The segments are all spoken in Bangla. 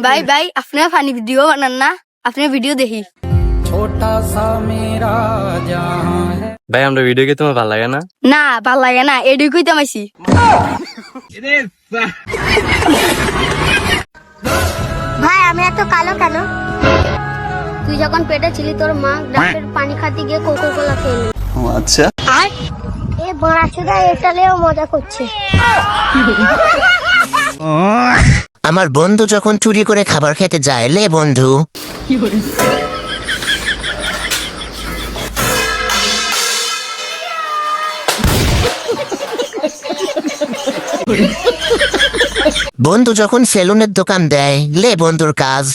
ভাই ভাই আপনি ফানি ভিডিও বানান না, আপনি ভিডিও দেখি। छोटा सा मेरा जहां है। ভাই আমরা ভিডিও কি তোমার ভালো লাগে না? না ভাল লাগে না, এডুই কইতে মাইছি। ভাই আমি এত কালো কেন? তুই যখন পেটে ছিলি তোর মা গ্লাসের পানি খাতে গিয়ে কোকো কোলা খেয়ে নিল। আচ্ছা, আর এ বড়াচোদা এটালেও মজা করছে। আমার বন্ধু যখন চুরি করে খাবার খেতে যায়, লে বন্ধু। বন্ধু যখন সেলুনের দোকান দেয়, লে বন্ধুর কাজ।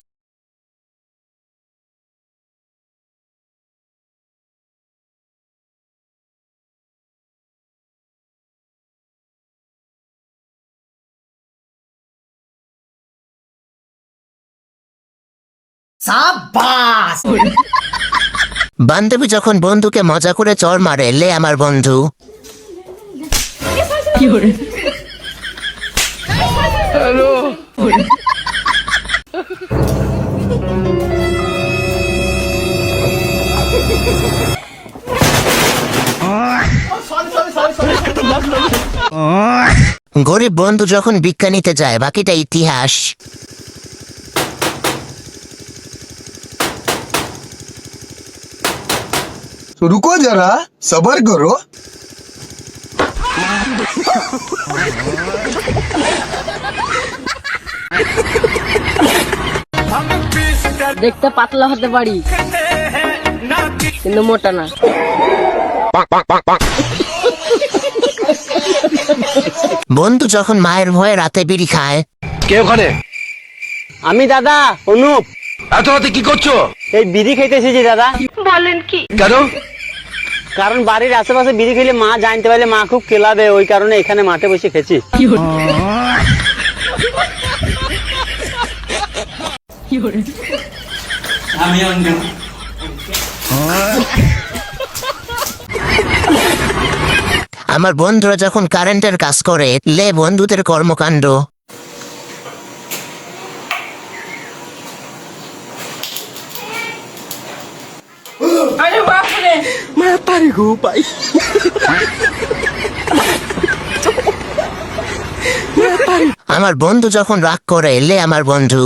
বান্ধবী যখন বন্ধুকে মজা করে চড় মারে, লে আমার বন্ধু। গরিব বন্ধু যখন ভিক্ষা নিতে যায়, বাকিটা ইতিহাস। तो रुको जरा, सबर करो। দেখতে পাতলা হতে পারি কিন্তু মোটা না। বন্ধু যখন মায়ের ভয়ে রাতে বিড়ি খায়, কে ওখানে? আমি দাদা অনুপ। এত রাতে কি করছো? এই বিড়ি খাইতেছি যে দাদা। কেন? কারণ বাড়ির আশেপাশে বিড়ি খেলে মা জানতে পারলে মা খুব কেলাবে, ওই কারণে এখানে মাঠে বসে খেছি। আমার বন্ধুরা যখন কারেন্টের কাজ করে, লে বন্ধুদের কর্মকাণ্ড। আমার বন্ধু যখন রাগ করে, লে আমার বন্ধু।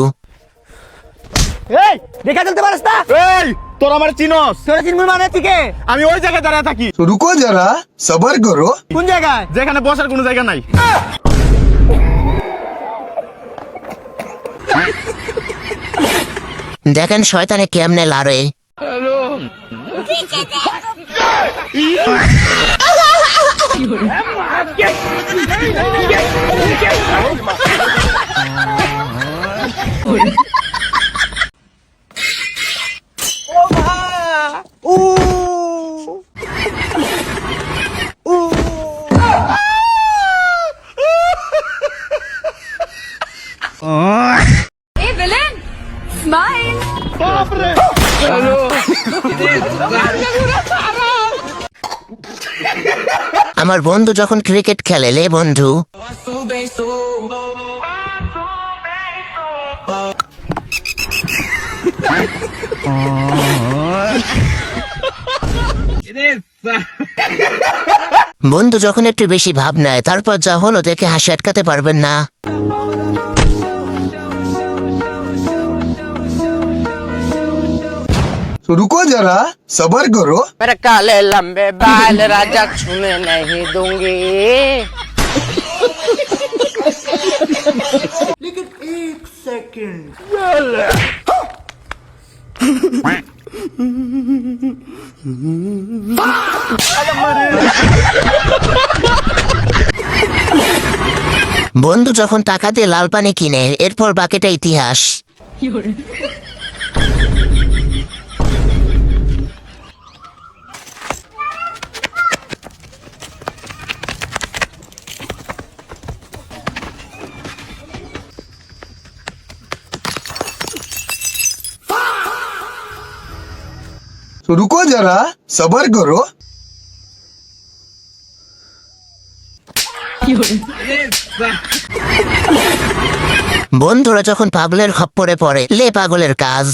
এই দেখা চলতে পারিস না? এই তোর আমার চিনস? তোরা চিনবি মানে থেকে? আমি ওই জায়গায় দাঁড়িয়ে থাকি। तो रुको जरा, सबर करो। কোন জায়গায়? যেখানে বসার কোনো জায়গা নাই। দেখেন শয়তানে কেমনে লাড়ে। আমার বন্ধু যখন ক্রিকেট খেলে, লে বন্ধু। বন্ধু যখন একটু বেশি ভাব নেয়, তারপর যা হলো দেখে হাসি আটকাতে পারবেন না। तो रुको जरा, सबर करो। मेरे काले लंबे बाल राजा छूने नहीं दूंगी। लेकिन एक सेकंड। বন্ধু যখন টাকা দিয়ে লাল পানি কিনে, এরপর বাকিটা ইতিহাস। तो रुको जरा, सबर करो। বন্ধুরা যখন পাগলের খপ্পরে পড়ে লে পাগলের কাজ।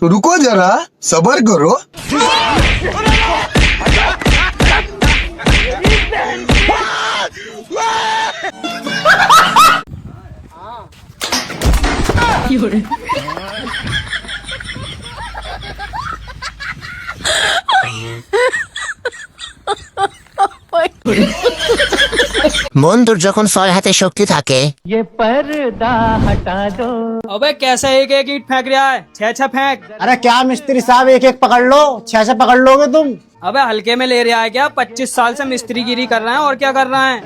तो रुको जरा सबर करो। বন্ধুর যখন 6 হাতে শক্তি থাকে अबे कैसे एक एक ईंट फेंक रहा है? छह छह फेंक। अरे क्या मिस्त्री साहब, एक एक पकड़ लो, 6 पकड़ लोगे तुम? अबे हल्के में ले रहा है क्या? 25 साल से मिस्त्रीगिरी कर रहा है और क्या कर रहा है?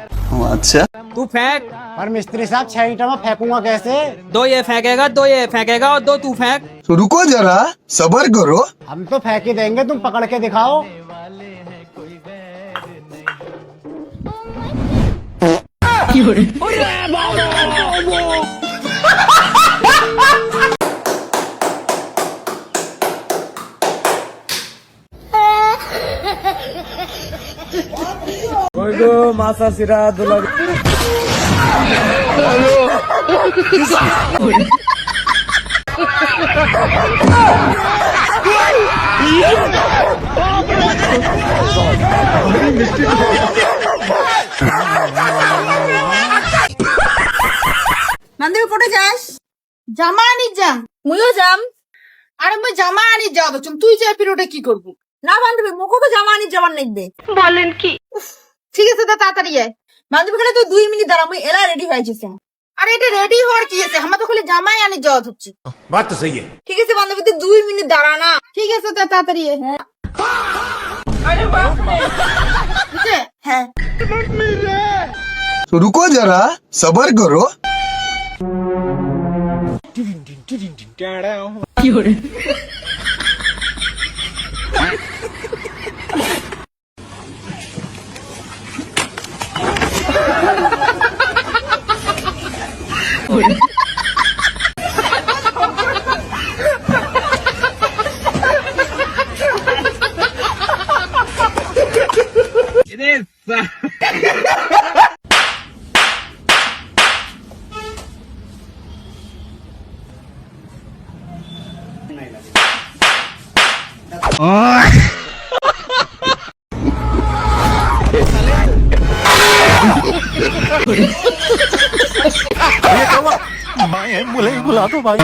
अच्छा तू फेंक। पर मिस्त्री साहब 6 ईंटा में फेंकूंगा कैसे? 2 ये फेंकेगा, 2 ये फेंकेगा और 2 तू फेंक। तो रुको जरा सबर करो। हम तो फेंक ही देंगे, तुम पकड़ के दिखाओ। বান্ধবী কোটে যাস? জামা আনি যাম। মুইও যাম। আরে মই জামা আনি যাও তো তুই যে পিরিয়ডে কি করবি? না বান্ধবী মুখো তো জামা আনি যাবার লাগবে। বলেন কি? ঠিক আছে তা তাড়াতাড়ি আয়। বান্ধবী খালি তুই 2 মিনিট দাঁড়া, মুই এলা রেডি হয়েছিস। আরে এটা রেডি হওয়ার কি আছে? আমরা তো খালি জামাই আনি যাওয়া হচ্ছে। बात तो सही है। ঠিক আছে বান্ধবী তুই 2 মিনিট দাঁড়া না। ঠিক আছে তা তাড়াতাড়ি আয়। আরে বাপ রে। হ্যাঁ तो रुको जरा सबर करो। मैं मुझे बुला दो भाई।